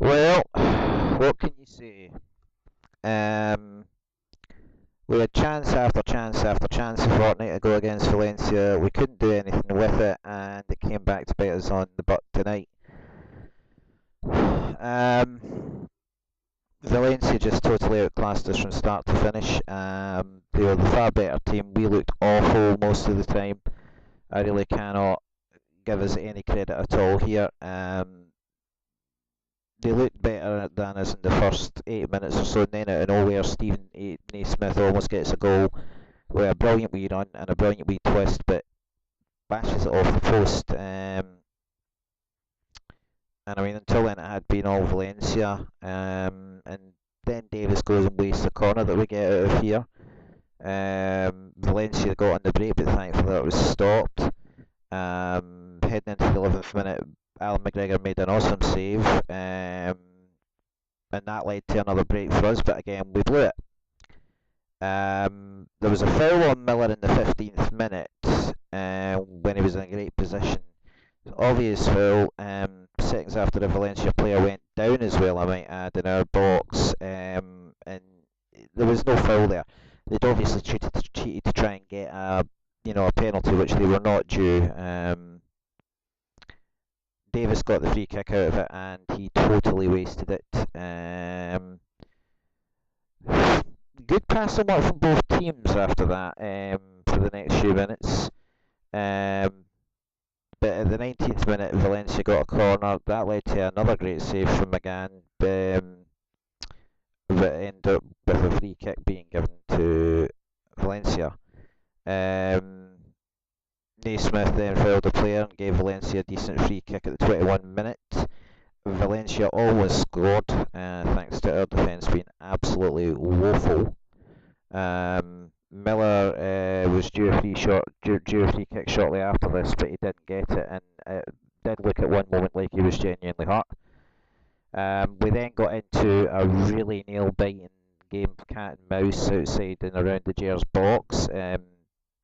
Well, what can you say? Um, we had chance after chance after chance a fortnight ago against Valencia. We couldn't do anything with it, and it came back to bite us on the butt tonight. Valencia just totally outclassed us from start to finish. They were the far better team. We looked awful most of the time. I really cannot give us any credit at all here. They looked better than us in the first 8 minutes or so, and then out of nowhere, Stephen Naismith almost gets a goal with a brilliant wee run and a brilliant wee twist, but bashes it off the post. And I mean, until then, it had been all Valencia. And then Davis goes and wastes the corner that we get out of here. Valencia got on the break, but thankfully it was stopped. Heading into the 11th minute, Alan McGregor made an awesome save, and that led to another break for us, but again, we blew it. There was a foul on Miller in the 15th minute when he was in a great position. Obvious foul. Seconds after the Valencia player went down as well, I might add, in our box, and there was no foul there. They'd obviously cheated to try and get a penalty, which they were not due. Davis got the free kick out of it, and he totally wasted it. Good passing work from both teams after that for the next few minutes. But at the 19th minute, Valencia got a corner. That led to another great save from McGann, that ended up with a free kick being given to Valencia. Naismith then fouled the player and gave Valencia a decent free kick at the 21 minute. Valencia almost scored, thanks to our defence being absolutely woeful. Miller was due a free kick shortly after this, but he didn't get it, and it did look at one moment like he was genuinely hurt. We then got into a really nail-biting game of cat and mouse outside and around the Gers box,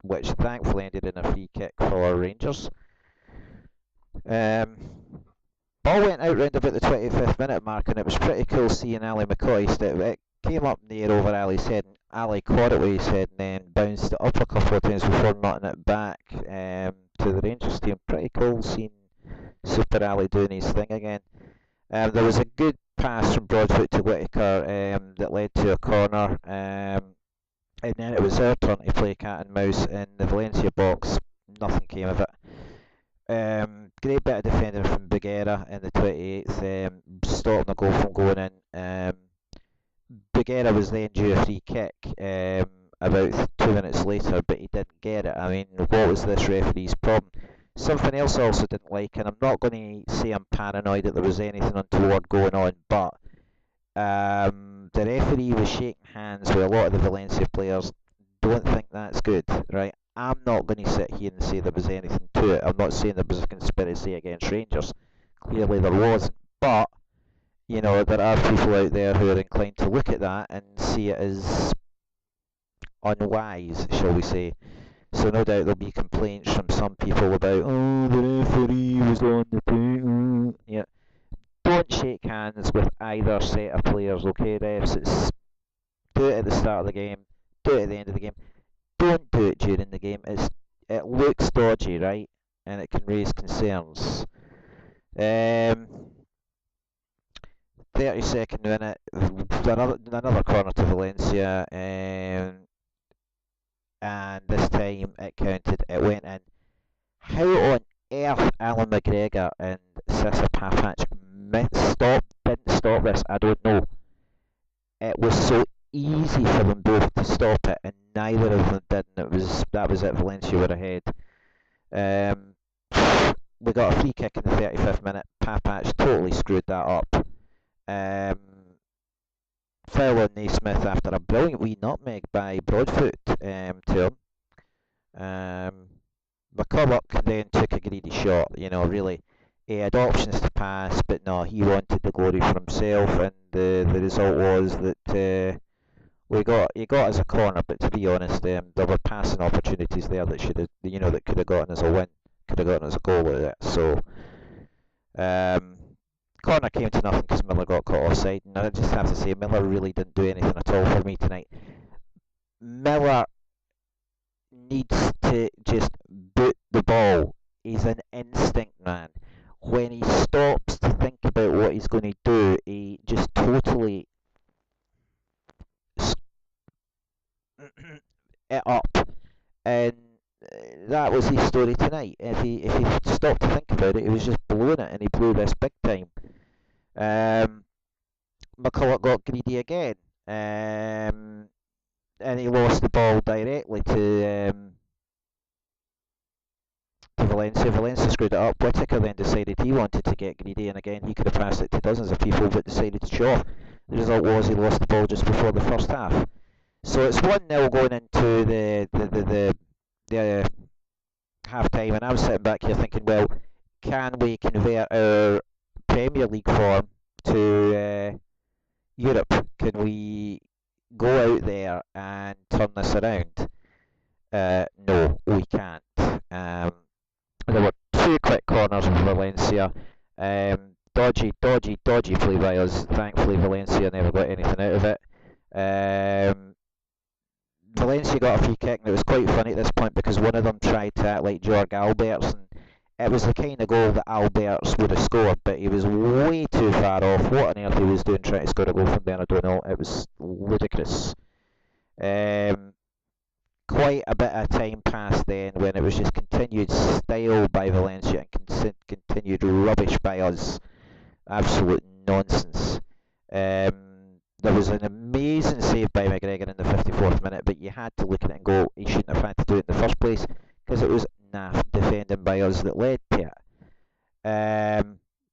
which thankfully ended in a free kick for Rangers. Ball went out round about the 25th minute mark, and it was pretty cool seeing Ali McCoy. It came up in the air over Ali's head, and Ali caught it with his head and then bounced it up a couple of times before nutting it back to the Rangers team. Pretty cool seeing Super Ali doing his thing again. There was a good pass from Broadfoot to Whittaker that led to a corner, and then it was our turn to play cat and mouse in the Valencia box. Nothing came of it. Great bit of defending from Gers in the 28th, stopping the goal from going in. Gers was then due a free kick about 2 minutes later, but he didn't get it. I mean, what was this referee's problem? Something else I also didn't like, and I'm not going to say I'm paranoid that there was anything untoward going on, but the referee was shaking hands with a lot of the Valencia players. Don't think that's good, right? I'm not going to sit here and say there was anything to it. I'm not saying there was a conspiracy against Rangers. Clearly there wasn't, but there are people out there who are inclined to look at that and see it as unwise, shall we say. So no doubt there'll be complaints from some people about, oh, the referee was on the team. Yeah. Don't shake hands with either set of players, okay, refs? Do it at the start of the game, do it at the end of the game. Don't do it during the game. It looks dodgy, right? And it can raise concerns. 32nd minute, another corner to Valencia, and this time it counted. It went in. How on earth Alan McGregor and Sissa Papac didn't stop this, I don't know. It was so easy for them both to stop it, and neither of them did, and that was it. Valencia were ahead. We got a free kick in the 35th minute. Papac totally screwed that up. Foul on Naismith after a brilliant wee nutmeg by Broadfoot to him. McCulloch then took a greedy shot, really. He had options to pass, but no, he wanted the glory for himself, and the result was that he got us a corner, but to be honest, there were passing opportunities there that should have, that could have gotten us a win, could have gotten us a goal with it. So, corner came to nothing because Miller got caught offside, and I just have to say Miller really didn't do anything at all for me tonight. Miller needs to just boot the ball. He's an instinct man. When he stops to think about what he's going to do, he just totally it up. And that was his story tonight. If he stopped to think about it, he was just blowing it, and he blew this big time. McCulloch got greedy again, and he lost the ball directly to Valencia. Valencia screwed it up. Whittaker then decided he wanted to get greedy, and again he could have passed it to dozens of people, but decided to show off. The result was he lost the ball just before the first half. So it's 1-0 going into the half time, and I'm sitting back here thinking, well, can we convert our Premier League form to Europe? Can we go out there and turn this around? No, we can't. There were two quick corners of Valencia. Dodgy play by us. Thankfully, Valencia never got anything out of it. Valencia got a free kick, and it was quite funny at this point because one of them tried to act like Jorg Alberts, and it was the kind of goal that Alberts would have scored, but he was way too far off. What on earth he was doing trying to score a goal from there, I don't know. It was ludicrous. Quite a bit of time passed then when it was just continued style by Valencia and continued rubbish by us. Absolute nonsense. There was an amazing save by McGregor in the 54th minute, but you had to look at it and go, he shouldn't have had to do it in the first place, because it was naff defending by us that led to it.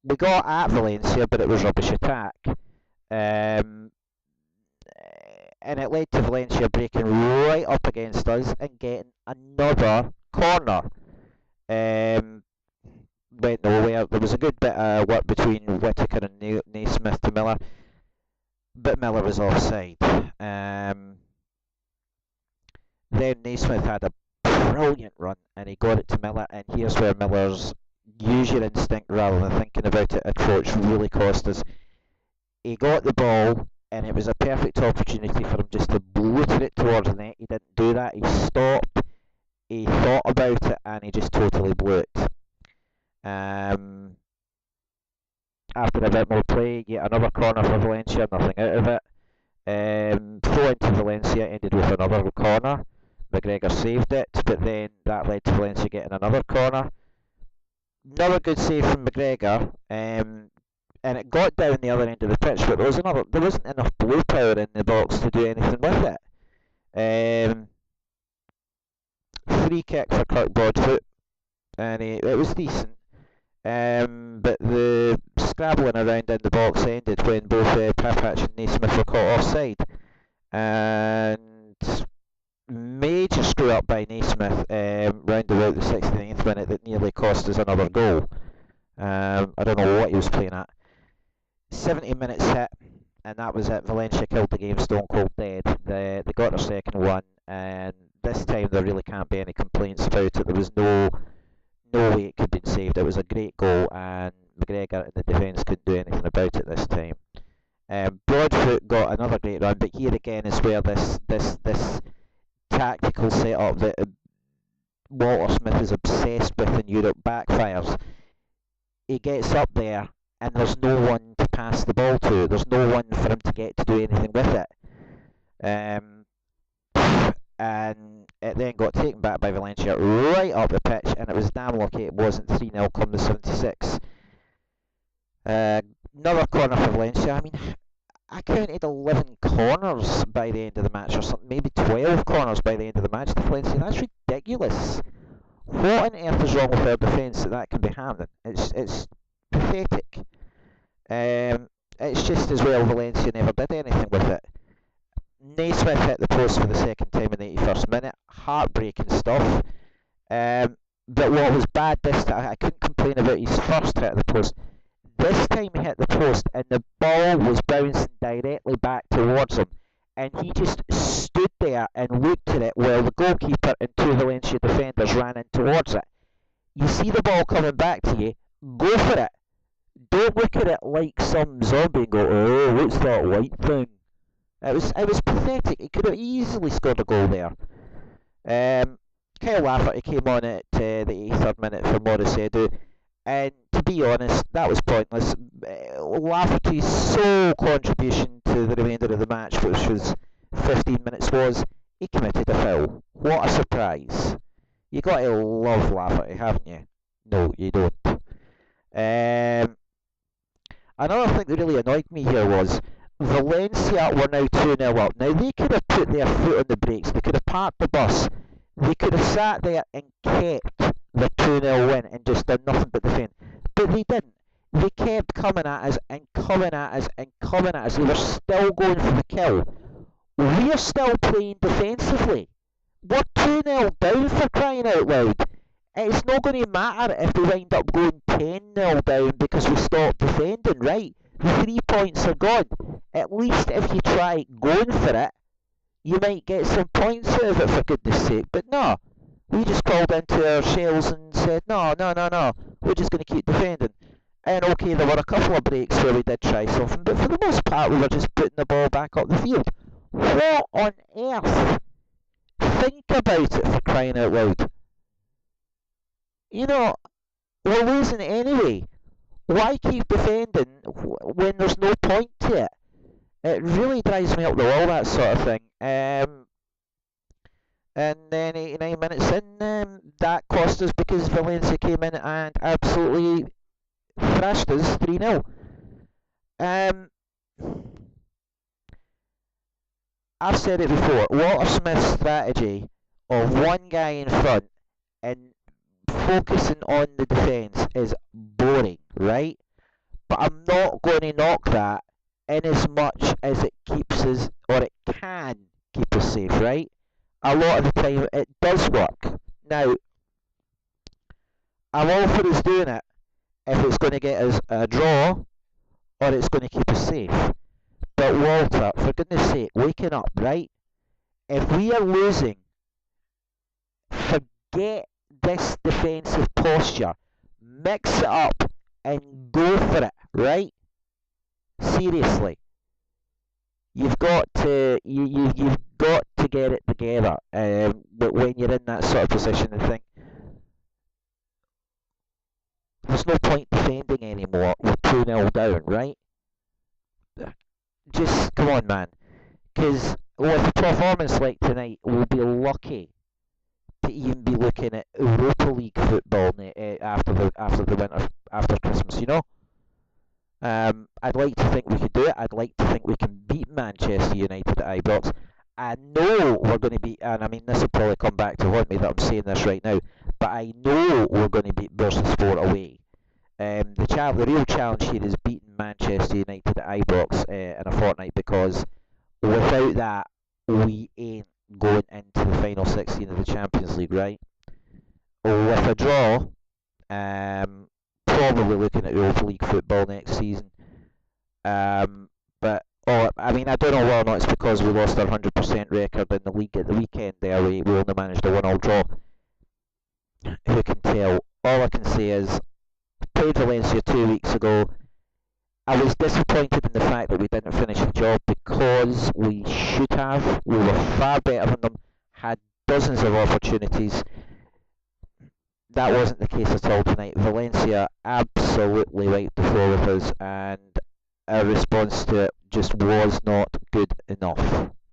We got at Valencia, but it was rubbish attack. And it led to Valencia breaking right up against us and getting another corner. Went nowhere. There was a good bit of work between Whittaker and Naismith to Miller, but Miller was offside. Then Naismith had a brilliant run and he got it to Miller, and here's where Miller's use your instinct rather than thinking about it approach really cost us. He got the ball, and it was a perfect opportunity for him just to blooter it towards the net. He didn't do that. He stopped, he thought about it, and he just totally blew it. After a bit more play, yet another corner for Valencia, nothing out of it. Throw into Valencia, ended with another corner. McGregor saved it, but then that led to Valencia getting another corner. Another good save from McGregor, and it got down the other end of the pitch, but there wasn't enough blue power in the box to do anything with it. Free kick for Kirk Broadfoot, and it was decent. But the scrabbling around in the box ended when both Papac and Naismith were caught offside. And major screw up by Naismith round about the 69th minute that nearly cost us another goal. I don't know what he was playing at. 70 minutes hit, and that was it. Valencia killed the game stone cold dead. They got their second one, and this time there really can't be any complaints about it. There was no way it could have been saved. It was a great goal, and McGregor and the defence couldn't do anything about it this time. Broadfoot got another great run, but here again is where this tactical setup that Walter Smith is obsessed with in Europe backfires. He gets up there, and there's no one to pass the ball to. There's no one for him to get to do anything with it. And it then got taken back by Valencia right up the pitch, and it was damn lucky it wasn't 3-0 come the 76. Another corner for Valencia. I mean, I counted 11 corners by the end of the match, or something, maybe 12 corners by the end of the match to Valencia. That's ridiculous. What on earth is wrong with our defence that can be happening? It's pathetic. It's just as well Valencia never did anything with it. Naismith hit the post for the second time in the 81st minute. Heartbreaking stuff. But what was bad this time, I couldn't complain about his first hit of the post. This time he hit the post and the ball was bouncing directly back towards him. And he just stood there and looked at it while the goalkeeper and two Valencia defenders ran in towards it. You see the ball coming back to you, go for it. Don't look at it like some zombie and go, oh, what's that white thing? It was pathetic. He could have easily scored a goal there. Kyle Lafferty came on at the 83rd minute for Morrisseau, and to be honest, that was pointless. Lafferty's sole contribution to the remainder of the match, which was 15 minutes, was he committed a foul. What a surprise. You got to love Lafferty, haven't you? No, you don't. Another thing that really annoyed me here was Valencia were now 2-0 up. Now, they could have put their foot on the brakes, they could have parked the bus, they could have sat there and kept the 2-0 win and just done nothing but defend. But they didn't. They kept coming at us and coming at us and coming at us. They were still going for the kill. We're still playing defensively. We're 2-0 down, for crying out loud. It's not going to matter if we wind up going 10-0 down because we stopped defending, right? The 3 points are gone. At least if you try going for it, you might get some points out of it, for goodness sake. But no, we just crawled into our shells and said, no, we're just going to keep defending. And okay, there were a couple of breaks where we did try something, but for the most part we were just putting the ball back up the field. What on earth? Think about it, for crying out loud. You know, we're losing anyway. Why keep defending when there's no point to it? It really drives me up the wall, that sort of thing. And then 89 minutes in, that cost us because Valencia came in and absolutely thrashed us 3-0. I've said it before, Walter Smith's strategy of one guy in front and focusing on the defence is boring, right? But I'm not going to knock that in as much as it keeps us, or it can keep us safe, right? A lot of the time it does work. Now, I'm all for us doing it if it's going to get us a draw or it's going to keep us safe. But Walter, for goodness sake, waking up, right? If we are losing, forget this defensive posture. Mix it up and go for it, right? Seriously. You've got to you've got to get it together. But when you're in that sort of position and think there's no point defending anymore, we're 2-0 down, right? Just come on, man. Because with a performance like tonight, we'll be lucky to even be looking at Europa League football after the winter, after Christmas. You know. I'd like to think we could do it. I'd like to think we can beat Manchester United at Ibrox. I know we're going to beat, and I mean this will probably come back to haunt me that I'm saying this right now, but I know we're going to beat Bursaspor away. The real challenge here is beating Manchester United at Ibrox in a fortnight, because without that we ain't going into the final 16 of the Champions League, right? With a draw, probably looking at Europa League football next season. But I mean, I don't know whether or not it's because we lost our 100% record in the league at the weekend there. We only managed a 1-1 draw. Who can tell? All I can say is, played Valencia 2 weeks ago. I was disappointed in the fact that we didn't finish the job, because we should have. We were far better than them, had dozens of opportunities. That wasn't the case at all tonight. Valencia absolutely wiped the floor with us, and our response to it just was not good enough.